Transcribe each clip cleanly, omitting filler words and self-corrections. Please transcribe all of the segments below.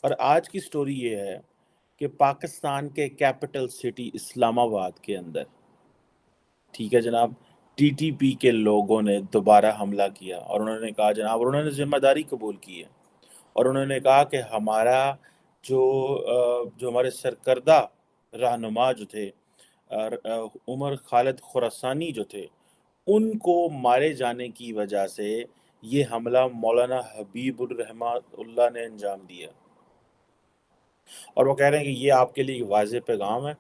और आज की स्टोरी ये है कि पाकिस्तान के कैपिटल सिटी इस्लामाबाद के अंदर, ठीक है जनाब, टीटीपी के लोगों ने दोबारा हमला किया और उन्होंने कहा जनाब, और उन्होंने जिम्मेदारी कबूल की है और उन्होंने कहा कि हमारा जो हमारे सरकर्दा रहनुमा जो थे, उमर खालिद खुरासानी जो थे, उनको मारे जाने की वजह से ये हमला मौलाना हबीबुर रहमातुल्लाह ने अंजाम दिया। और वो कह रहे हैं कि ये आपके लिए वाज़ेह पैगाम है।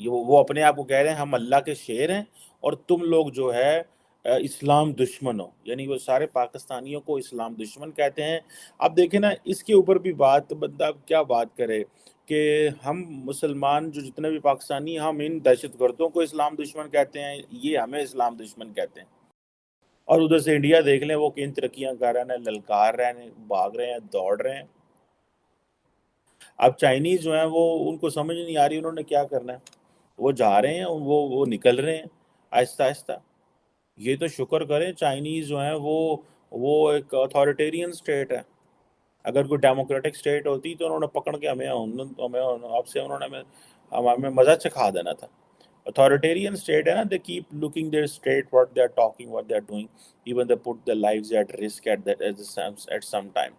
ये वो अपने आप को कह रहे हैं हम अल्लाह के शेर हैं और तुम लोग जो है इस्लाम दुश्मन हो, यानी वो सारे पाकिस्तानियों को इस्लाम दुश्मन कहते हैं। आप देखें ना, इसके ऊपर भी बात बंदा क्या बात करे कि हम मुसलमान जो जितने भी पाकिस्तानी, हम इन दहशतगर्दों को इस्लाम दुश्मन कहते हैं, ये हमें इस्लाम दुश्मन कहते हैं। और उधर से इंडिया देख लें, वो किन तरक्कियां कर रहे हैं, ललकार रहे हैं, भाग रहे हैं, दौड़ रहे हैं। अब चाइनीज जो है वो, उनको समझ नहीं आ रही उन्होंने क्या करना है। वो जा रहे हैं, वो निकल रहे हैं आहिस्ता आहिस्ता। ये तो शुक्र करें चाइनीज जो है वो एक अथॉरिटेरियन स्टेट है। अगर कोई डेमोक्रेटिक स्टेट होती तो उन्होंने पकड़ के हमें हमें आपसे उन्होंने हमें मजा चखा देना था। अथॉरिटेरियन स्टेट है ना, they keep looking their state what they are talking, what they are doing, even they put their lives at risk at some time.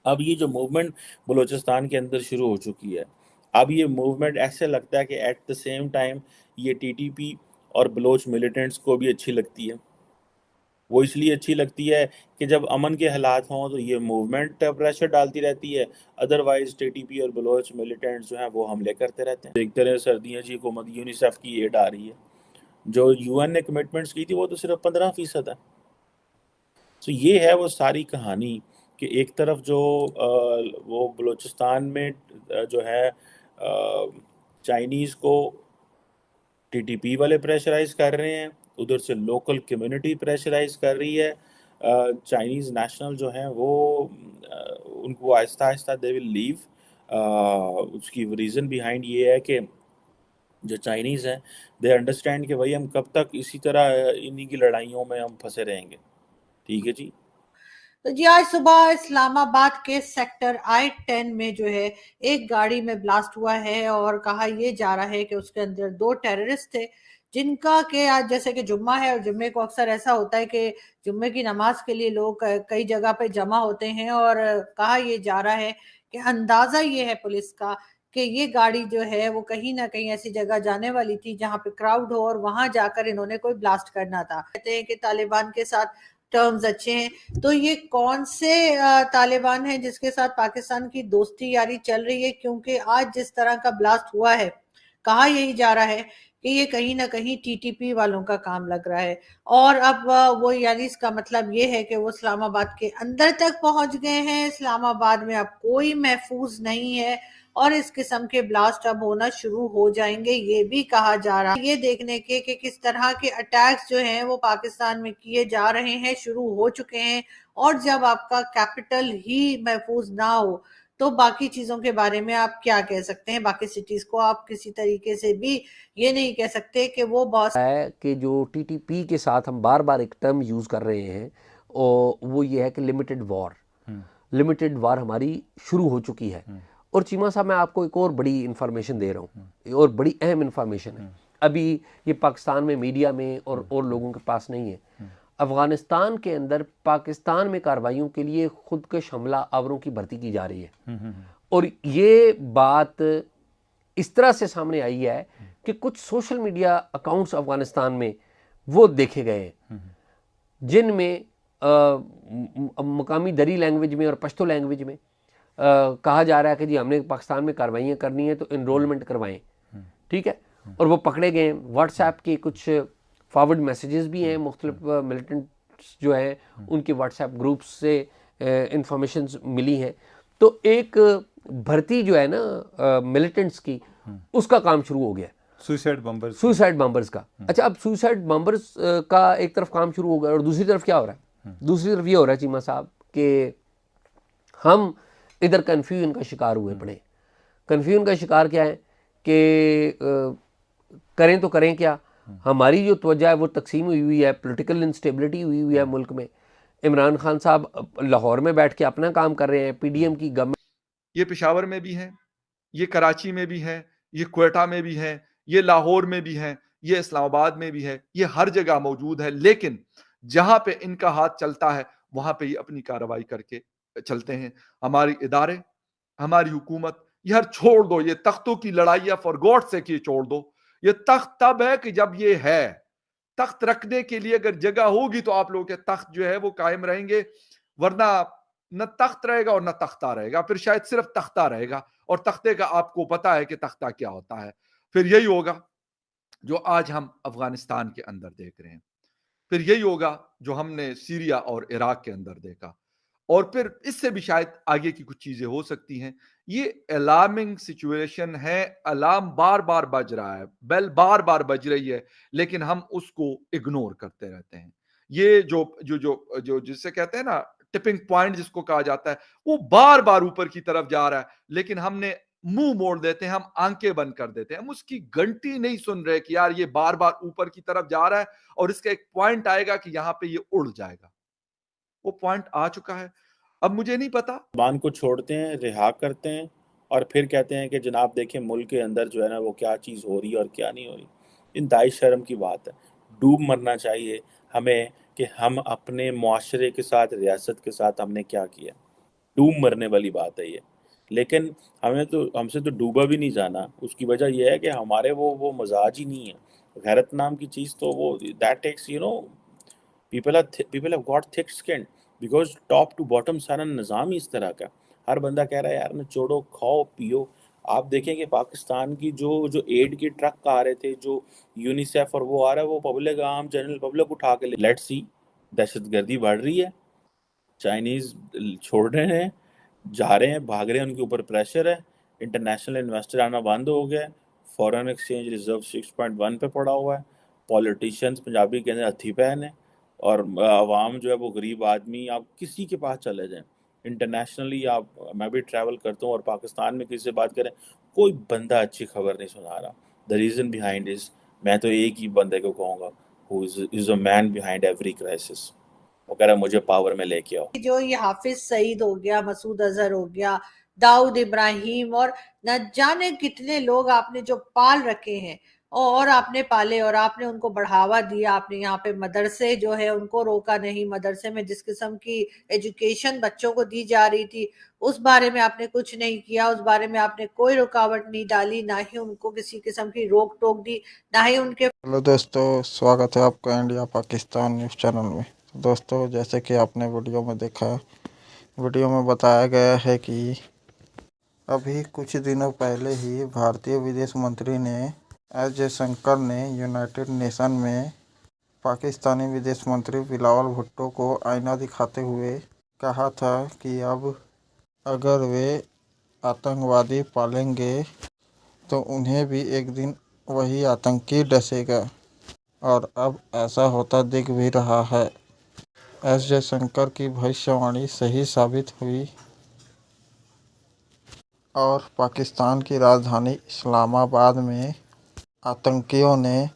अब ये जो मूवमेंट बलूचिस्तान के अंदर शुरू हो चुकी है, अब ये मूवमेंट ऐसे लगता है कि एट द सेम टाइम ये टीटीपी और बलोच मिलिटेंट्स को भी अच्छी लगती है। वो इसलिए अच्छी लगती है कि जब अमन के हालात हों तो ये मूवमेंट प्रेशर डालती रहती है, अदरवाइज टीटीपी और बलोच मिलिटेंट्स जो हैं वो हमले करते रहते हैं। देखते रहे सर्दियाँ जी, हुकूमत यूनिसेफ की एड आ रही है। जो यूएन ने कमिटमेंट्स की थी वो तो सिर्फ 15% है। तो ये है वो सारी कहानी कि एक तरफ जो वो बलूचिस्तान में जो है चाइनीज़ को टीटीपी वाले प्रेशराइज कर रहे हैं, उधर से लोकल कम्युनिटी प्रेशराइज कर रही है। चाइनीज़ नेशनल जो हैं वो उनको Aahista Aahista they will leave. उसकी रीज़न बिहाइंड ये है कि जो चाइनीज़ हैं, दे अंडरस्टैंड कि भाई हम कब तक इसी तरह इन्हीं की लड़ाइयों में हम फंसे रहेंगे। ठीक है जी। तो जी आज सुबह इस्लामाबाद के सेक्टर I-10 में जो है एक गाड़ी में ब्लास्ट हुआ है और कहा ये जा रहा है कि उसके अंदर 2 टेररिस्ट थे, जिनका के आज जैसे कि जुम्मा है और जुम्मे को अक्सर ऐसा होता है कि जुम्मे की नमाज के लिए लोग कई जगह पे जमा होते हैं और कहा ये जा रहा है कि अंदाजा ये है पुलिस का कि ये गाड़ी जो है वो कहीं ना कहीं ऐसी जगह जाने वाली थी जहां पे क्राउड हो और वहां जाकर इन्होंने कोई ब्लास्ट करना था। कहते हैं कि तालिबान के साथ टर्म्स अच्छे हैं, तो ये कौन से तालिबान है जिसके साथ पाकिस्तान की दोस्ती यारी चल रही है? क्योंकि आज जिस तरह का ब्लास्ट हुआ है, कहा यही जा रहा है कि ये कहीं ना कहीं टीटीपी वालों का काम लग रहा है। और अब वो यानी इसका मतलब ये है कि वो इस्लामाबाद के अंदर तक पहुंच गए हैं, इस्लामाबाद में अब कोई महफूज नहीं है और इस किस्म के ब्लास्ट अब होना शुरू हो जाएंगे, ये भी कहा जा रहा है। ये देखने के कि किस तरह के अटैक्स जो हैं वो पाकिस्तान में किए जा रहे हैं, शुरू हो चुके हैं। और जब आपका कैपिटल ही महफूज ना हो तो बाकी चीजों के बारे में आप क्या कह सकते हैं? बाकी सिटीज को आप किसी तरीके से भी ये नहीं कह सकते कि वो बहुत है कि जो टीटीपी के साथ हम बार बार एक टर्म यूज़ कर रहे हैं और वो ये है कि लिमिटेड वार हमारी शुरू हो चुकी है। और चीमा साहब, मैं आपको एक और बड़ी इन्फॉर्मेशन दे रहा हूँ और बड़ी अहम इन्फॉर्मेशन है। अभी ये पाकिस्तान में मीडिया में और लोगों के पास नहीं है। अफगानिस्तान के अंदर पाकिस्तान में कार्रवाइयों के लिए खुदकश हमला आवरों की भर्ती की जा रही है। और ये बात इस तरह से सामने आई है कि कुछ सोशल मीडिया अकाउंट्स अफगानिस्तान में वो देखे गए जिनमें मकामी दरी लैंग्वेज में और पश्तो लैंग्वेज में कहा जा रहा है कि जी हमने पाकिस्तान में कार्रवाइयाँ करनी है तो इनरोलमेंट करवाएं। ठीक है, और वो पकड़े गए। व्हाट्सएप के कुछ फॉरवर्ड मैसेजेस भी हैं, मुख्तलिफ मिलिटेंट्स जो हैं उनके व्हाट्सएप ग्रुप्स से इंफॉर्मेशन मिली हैं। तो एक भर्ती जो है ना मिलिटेंट्स की, उसका काम शुरू हो गया, सुसाइड बम्बर्स का। अच्छा, अब सुसाइड बम्बर्स का एक तरफ काम शुरू हो गया और दूसरी तरफ क्या हो रहा है? दूसरी तरफ ये हो रहा है चीमा साहब कि हम इधर कन्फ्यूजन का शिकार हुए पड़े। कन्फ्यूजन का शिकार क्या है कि करें तो करें क्या? हमारी जो तवज्जो है वो तकसीम हुई हुई है, पॉलिटिकल इंस्टेबिलिटी हुई हुई है मुल्क में। इमरान खान साहब लाहौर में बैठ के अपना काम कर रहे हैं, पीडीएम की गवर्नमेंट। ये पेशावर में भी है, ये कराची में भी है, ये क्वेटा में भी है, ये लाहौर में भी है, ये इस्लामाबाद में भी है, ये हर जगह मौजूद है। लेकिन जहां पे इनका हाथ चलता है वहां पे ये अपनी कार्रवाई करके चलते हैं। हमारी इदारे, हमारी हुकूमत, यार छोड़ दो ये तख्तों की लड़ाई, फॉर गॉड से कि छोड़ दो। ये तख्त तब है कि जब ये है, तख्त रखने के लिए अगर जगह होगी तो आप लोगों के तख्त जो है वो कायम रहेंगे, वरना न तख्त रहेगा और न तख्ता रहेगा, फिर शायद सिर्फ तख्ता रहेगा। और तख्ते का आपको पता है कि तख्ता क्या होता है। फिर यही होगा जो आज हम अफगानिस्तान के अंदर देख रहे हैं, फिर यही होगा जो हमने सीरिया और इराक के अंदर देखा, और फिर इससे भी शायद आगे की कुछ चीजें हो सकती हैं। ये अलार्मिंग सिचुएशन है, अलार्म बार बार बज रहा है, बेल बार बार बज रही है, लेकिन हम उसको इग्नोर करते रहते हैं। ये जो जो जो जो जिसे कहते हैं ना टिपिंग पॉइंट जिसको कहा जाता है, वो बार बार ऊपर की तरफ जा रहा है, लेकिन हमने मुंह मोड़ देते हैं, हम आंखें बंद कर देते हैं, हम उसकी घंटी नहीं सुन रहे कि यार ये बार बार ऊपर की तरफ जा रहा है और इसका एक पॉइंट आएगा कि यहां पे ये उड़ जाएगा। वो पॉइंट आ चुका है। अब मुझे नहीं पता, बान को छोड़ते हैं, रिहा करते हैं और फिर कहते हैं कि जनाब देखें मुल्क के अंदर जो है ना वो क्या चीज़ हो रही है और क्या नहीं हो रही। इंतहाई शर्म की बात है। डूब मरना चाहिए हमें कि हम अपने मुआशरे के साथ, रियासत के साथ हमने क्या किया। डूब मरने वाली बात है ये। लेकिन हमसे तो डूबा भी नहीं जाना। उसकी वजह यह है कि हमारे वो मजाज ही नहीं है। गैरत नाम की चीज़ तो वो that takes people have got thick skin because top to bottom सारा निज़ाम ही इस तरह का। हर बंदा कह रहा है यार निचोड़ो, खाओ पियो। आप देखें कि पाकिस्तान की जो जो एड के ट्रक आ रहे थे, जो यूनिसेफ और वो आ रहा है, वो पब्लिक, आम जनरल पब्लिक उठा के लेट्स सी। दहशतगर्दी बढ़ रही है, चाइनीज़ छोड़ रहे हैं, जा रहे हैं, भाग रहे हैं, उनके ऊपर प्रेशर है, इंटरनेशनल इन्वेस्टर आना बंद हो गया है, फॉरेन एक्सचेंज रिजर्व 6.1 पे पड़ा हुआ है, पॉलिटिशियंस पंजाबी के अंदर हथी पैन है, और आवाम जो है वो गरीब आदमी, आप किसी के पास चले जाएं इंटरनेशनली, आप, मैं भी ट्रैवल करता हूँ और पाकिस्तान में किसी से बात करें, कोई बंदा अच्छी खबर नहीं सुना रहा। द रीज़न बिहाइंड इज, मैं तो एक ही बंदे को कहूँगा, who is a man behind every crisis. वो कह रहा है मुझे पावर में लेके आओ। जो ये हाफिज सईद हो गया, मसूद अजहर हो गया, दाऊद इब्राहिम और न जाने कितने लोग आपने जो पाल रखे हैं और आपने पाले और आपने उनको बढ़ावा दिया। आपने यहाँ पे मदरसे जो है उनको रोका नहीं। मदरसे में जिस किस्म की एजुकेशन बच्चों को दी जा रही थी उस बारे में आपने कुछ नहीं किया, उस बारे में आपने कोई रुकावट नहीं डाली, ना ही उनको किसी किस्म की रोक टोक दी, ना ही उनके। हेलो दोस्तों, स्वागत है आपका इंडिया पाकिस्तान न्यूज़ चैनल में। दोस्तों, जैसे कि आपने वीडियो में देखा, वीडियो में बताया गया है कि अभी कुछ दिनों पहले ही भारतीय विदेश मंत्री ने एस जयशंकर ने यूनाइटेड नेशन में पाकिस्तानी विदेश मंत्री बिलावल भुट्टो को आईना दिखाते हुए कहा था कि अब अगर वे आतंकवादी पालेंगे तो उन्हें भी एक दिन वही आतंकी डसेगा, और अब ऐसा होता दिख भी रहा है। एस जयशंकर की भविष्यवाणी सही साबित हुई और पाकिस्तान की राजधानी इस्लामाबाद में आतंकियों ने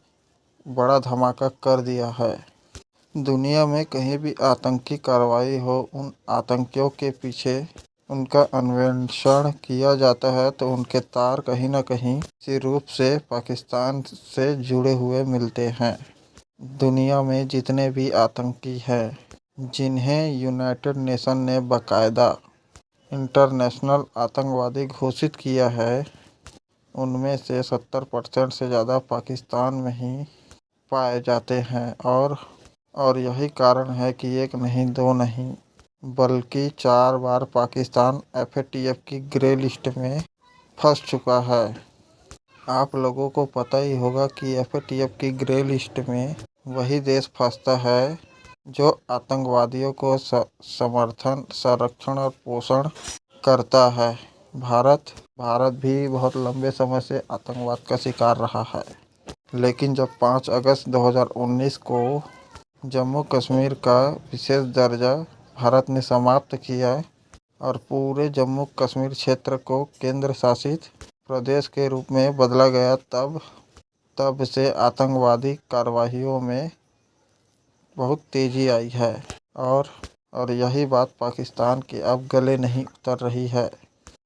बड़ा धमाका कर दिया है। दुनिया में कहीं भी आतंकी कार्रवाई हो, उन आतंकियों के पीछे उनका अन्वेषण किया जाता है तो उनके तार कहीं न कहीं किसी रूप से पाकिस्तान से जुड़े हुए मिलते हैं। दुनिया में जितने भी आतंकी हैं जिन्हें यूनाइटेड नेशन ने बाकायदा इंटरनेशनल आतंकवादी घोषित किया है, उनमें से 70% से ज़्यादा पाकिस्तान में ही पाए जाते हैं। और यही कारण है कि एक नहीं, दो नहीं, बल्कि 4 बार पाकिस्तान FATF की ग्रे लिस्ट में फंस चुका है। आप लोगों को पता ही होगा कि FATF की ग्रे लिस्ट में वही देश फंसता है जो आतंकवादियों को समर्थन, संरक्षण और पोषण करता है। भारत भी बहुत लंबे समय से आतंकवाद का शिकार रहा है, लेकिन जब 5 अगस्त 2019 को जम्मू कश्मीर का विशेष दर्जा भारत ने समाप्त किया और पूरे जम्मू कश्मीर क्षेत्र को केंद्र शासित प्रदेश के रूप में बदला गया, तब से आतंकवादी कार्रवाइयों में बहुत तेज़ी आई है। और और यही बात पाकिस्तान के अब गले नहीं उतर रही है।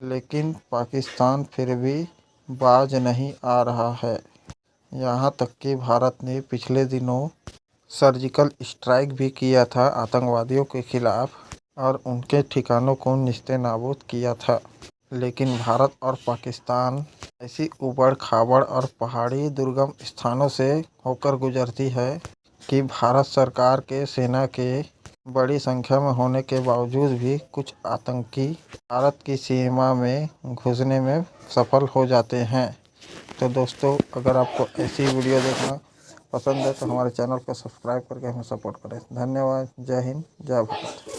लेकिन पाकिस्तान फिर भी बाज नहीं आ रहा है। यहाँ तक कि भारत ने पिछले दिनों सर्जिकल स्ट्राइक भी किया था आतंकवादियों के खिलाफ और उनके ठिकानों को निस्ते नाबूद किया था। लेकिन भारत और पाकिस्तान ऐसी उबड़ खाबड़ और पहाड़ी दुर्गम स्थानों से होकर गुजरती है कि भारत सरकार के सेना के बड़ी संख्या में होने के बावजूद भी कुछ आतंकी भारत की सीमा में घुसने में सफल हो जाते हैं। तो दोस्तों, अगर आपको ऐसी वीडियो देखना पसंद है तो हमारे चैनल को सब्सक्राइब करके हमें सपोर्ट करें। धन्यवाद। जय हिंद, जय भारत।